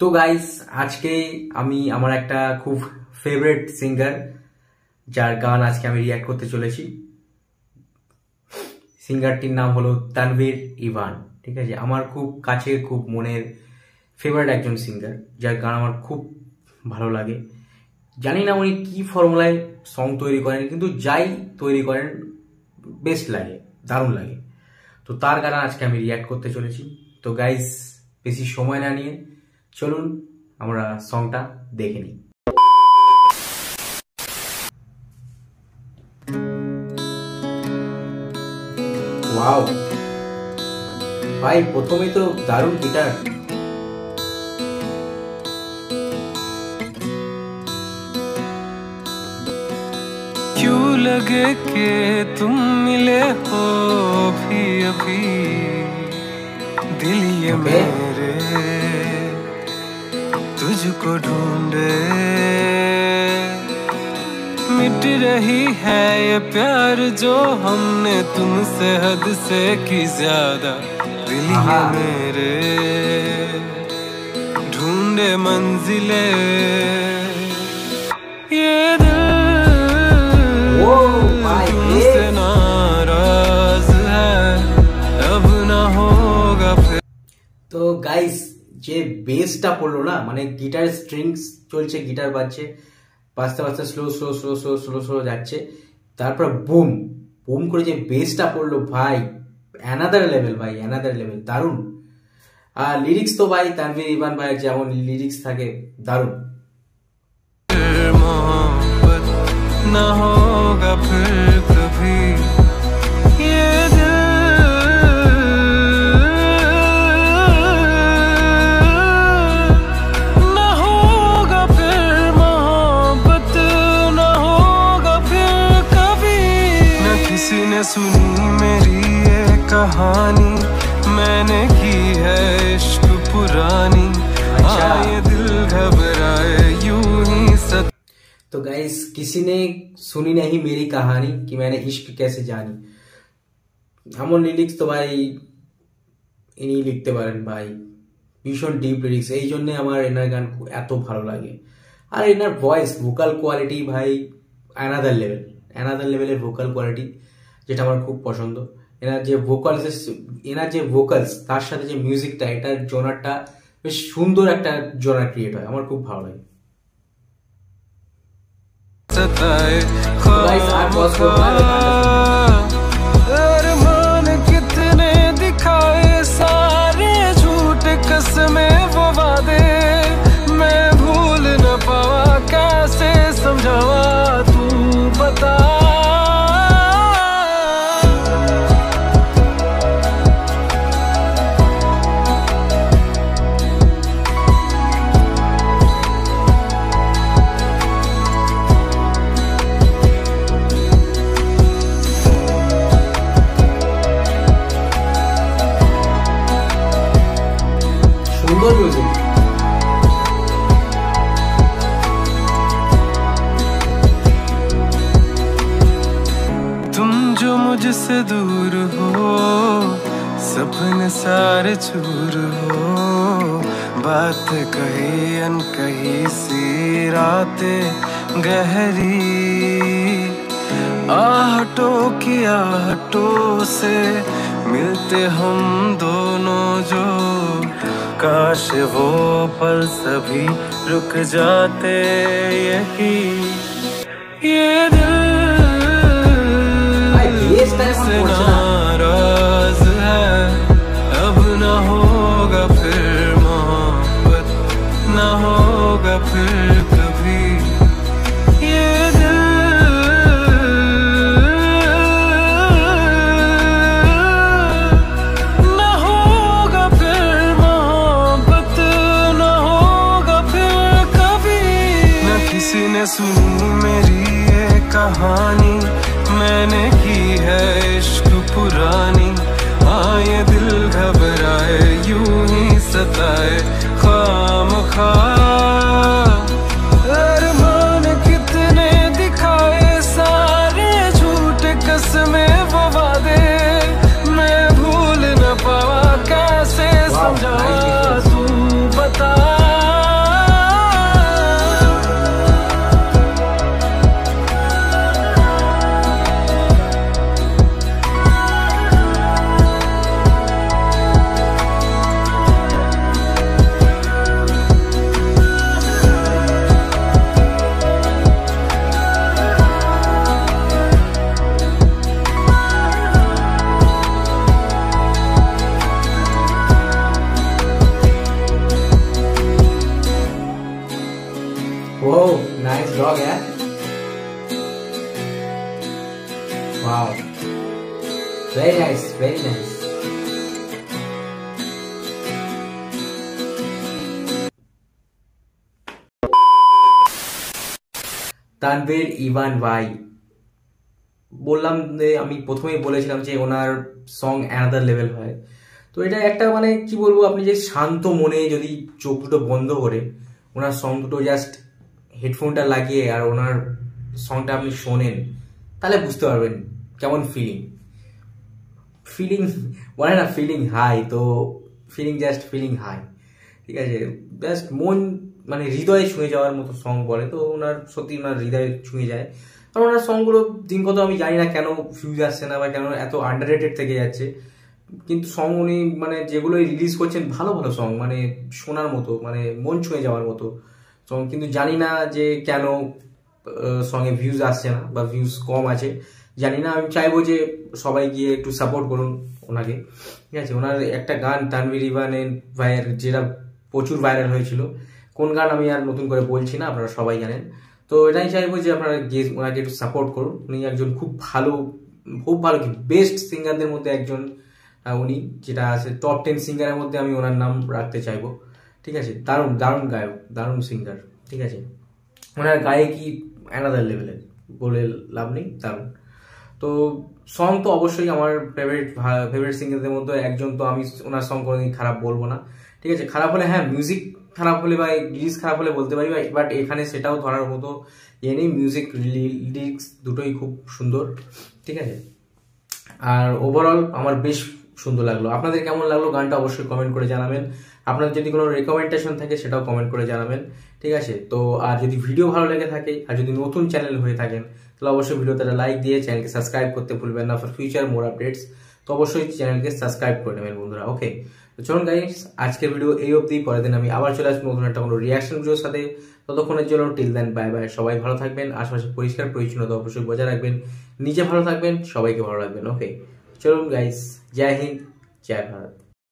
তো গাইস আজকে আমি আমার একটা খুব ফেভারিট সিঙ্গার যার গান আজকে আমি রিঅ্যাক্ট করতে চলেছি। সিঙ্গারটির নাম হলো তানভীর ইভান। ঠিক আছে, আমার খুব কাছের খুব মনের ফেভারিট একজন সিঙ্গার যার গান আমার খুব ভালো লাগে। জানি না উনি কি ফর্মুলায় সং তৈরি করেন, কিন্তু যাই তৈরি করেন বেস্ট লাগে, দারুণ লাগে। তো তার গান আজকে আমি রিঅ্যাক্ট করতে চলেছি। তো গাইস বেশি সময় না নিয়ে চলুন আমরা সংটা দেখে নিই। ওয়াও ভাই, প্রথমে তো দারুণ গিটার। क्यों लगे कि तुम मिले हो भी अभी, दिल ये मेरे तुझको ढूंढे। मिट रही है ये प्यार जो हमने तुमसे हद से की ज्यादा, दिल ये मेरे ढूंढे मंजिले। ये दिल तुमसे नाराज है, अब ना होगा फिर। তো গাইস যে বেসটা পড়লো না, মানে গিটার স্ট্রিংস চলছে, গিটার বাজছে, বাজতে বাজতে slow slow slow slow slow slow যাচ্ছে, তারপর বুম বুম করে যে বেসটা পড়লো ভাই, অ্যানাদার লেভেল ভাই, অ্যানাদার লেভেল, দারুণ। আর লিরিক্স তো ভাই তানভীর ইভান ভাইয়ের যেমন লিরিক্স থাকে দারুণ। ना होगा फिर कभी ये दिल, ना होगा फिर मोहब्बत, ना होगा फिर कभी। न किसी ने सुनी मेरी ये कहानी, मैंने की है इश्क पुरानी। ये दिल घबराए यूं ही सत। तो गाइस किसी ने सुनी नहीं मेरी कहानी कि मैंने इश्क कैसे जानी। এমন লিরিক্স তো ভাই ইনি লিখতে পারেন ভাই, ভীষণ ডিপ লিরিক্স। এই জন্য আমার এনার গান এত ভালো লাগে। আর এনার ভয়েস ভোকাল কোয়ালিটি ভাই অ্যানাদার লেভেল, অ্যানাদার লেভেলের ভোকাল কোয়ালিটি, যেটা আমার খুব পছন্দ। এনার যে ভোকালস তার সাথে যে মিউজিকটা, এটার জোনারটা বেশ সুন্দর একটা জোনার ক্রিয়েট হয়, আমার খুব ভালো লাগে। अरमान कितने दिखाए, सारे झूठ कसमें वो वादे, मैं भूल न पावा, कैसे समझावा तू बता। तुम जो मुझसे दूर हो, सपने सारे चूर हो, बात कही अनकही सी रातें गहरी, आहटों की आहटों से मिलते हम दोनों जो, काश वो पल सभी रुक जाते यही। ये दिल से नाराज है, अब ना होगा फिर मोहब्बत, ना होगा फिर कभी। ये दिल ना होगा फिर मोहब्बत, ना होगा फिर कभी। न किसी ने सुनी मेरी ये कहानी, मैंने की है इश्क पुरानी। ये दिल घबराए यूं ही सताए खामखा, अरमान कितने दिखाए, सारे झूठ कसमें वो वादे, मैं भूल न पावा, कैसे समझा तू बता। डॉग है। Wow, very nice, very nice. Tanvir Evan ভাই, বললাম যে আমি প্রথমেই বলেছিলাম যে ওনার সং অ্যানাদার লেভেল হয়। তো এটা একটা মানে কি বলবো, আপনি যে শান্ত মনে যদি চোখ দুটো বন্ধ করে ওনার সং দুটো জাস্ট হেডফোনটা লাগিয়ে আর ওনার সংটা আপনি শোনেন, তাহলে বুঝতে পারবেন কেমন ফিলিং। ফিলিং বলে না, ফিলিং হাই, তো ফিলিং জাস্ট ফিলিং হাই, ঠিক আছে। জাস্ট মন মানে হৃদয়ে ছুঁয়ে যাওয়ার মতো সং বলে, তো ওনার সত্যি ওনার হৃদয়ে ছুঁয়ে যায়। কারণ ওনার সংগুলো দিন কত আমি জানি না কেন ভিউজ আসছে না বা কেন এত আন্ডাররেটেড থেকে যাচ্ছে, কিন্তু সং উনি মানে যেগুলো রিলিজ করছেন ভালো ভালো সং, মানে শোনার মতো, মানে মন ছুঁয়ে যাওয়ার মতো সং, কিন্তু জানি না যে কেন সঙ্গে ভিউজ আসছে না বা ভিউজ কম আছে, জানি না। আমি চাইবো যে সবাই গিয়ে একটু সাপোর্ট করুন ওনাকে, ঠিক আছে। ওনার একটা গান তানভীর ইভান ভাইয়ের যেটা প্রচুর ভাইরাল হয়েছিল, কোন গান আমি আর নতুন করে বলছি না, আপনারা সবাই জানেন। তো এটাই চাইবো যে আপনারা গিয়ে ওনাকে একটু সাপোর্ট করুন। উনি একজন খুব ভালো কি বেস্ট সিঙ্গারদের মধ্যে একজন উনি, যেটা আছে টপ 10 সিঙ্গারের মধ্যে আমি ওনার নাম রাখতে চাইবো, ঠিক আছে। দারুণ দারুণ গায়ক, দারুণ সিঙ্গার, ঠিক আছে। ওনার গায়কি অ্যানাদার লেভেলের, বলে লাভ নেই, দারুণ। তো সং তো অবশ্যই আমার ফেভারিট সিঙ্গারদের মধ্যে একজন, তো আমি ওনার সং কোনোদিন খারাপ বলবো না, ঠিক আছে। খারাপ হলে হ্যাঁ, মিউজিক খারাপ হলে বা লিরিক্স খারাপ হলে বলতে পারি, বাট এখানে সেটাও ধরার মতো ইয়ে নেই, মিউজিক লিরিক্স দুটোই খুব সুন্দর, ঠিক আছে। আর ওভারঅল আমার বেশ সুন্দর লাগলো। আপনাদের কেমন লাগলো গানটা অবশ্যই কমেন্ট করে জানাবেন। আপনার যদি কোনো রেকমেন্ডেশন থাকে সেটাও কমেন্ট করে জানাবেন, ঠিক আছে। তো আর যদি ভিডিও ভালো লেগে থাকে আর যদি নতুন চ্যানেল হয়ে থাকেন, তাহলে অবশ্যই ভিডিওতে একটা লাইক দিয়ে চ্যানেলকে সাবস্ক্রাইব করতে ভুলবেন না ফর ফিউচার মোর আপডেটস। তো অবশ্যই চ্যানেলকে সাবস্ক্রাইব করে নেবেন বন্ধুরা, ওকে। তো চলুন গাইস, আজকের ভিডিও এই অবধি। পরের দিন আমি আবার চলে আসবো নতুন একটা কোনো রিয়াকশন ভিডিওর সাথে। ততক্ষণের জন্য টিল দেন, বাই বাই। সবাই ভালো থাকবেন, আশেপাশে পরিষ্কার পরিচ্ছন্নতা অবশ্যই বজায় রাখবেন, নিজে ভালো থাকবেন, সবাইকে ভালো রাখবেন, ওকে। চলুন গাইস, জয় হিন্দ, জয় ভারত।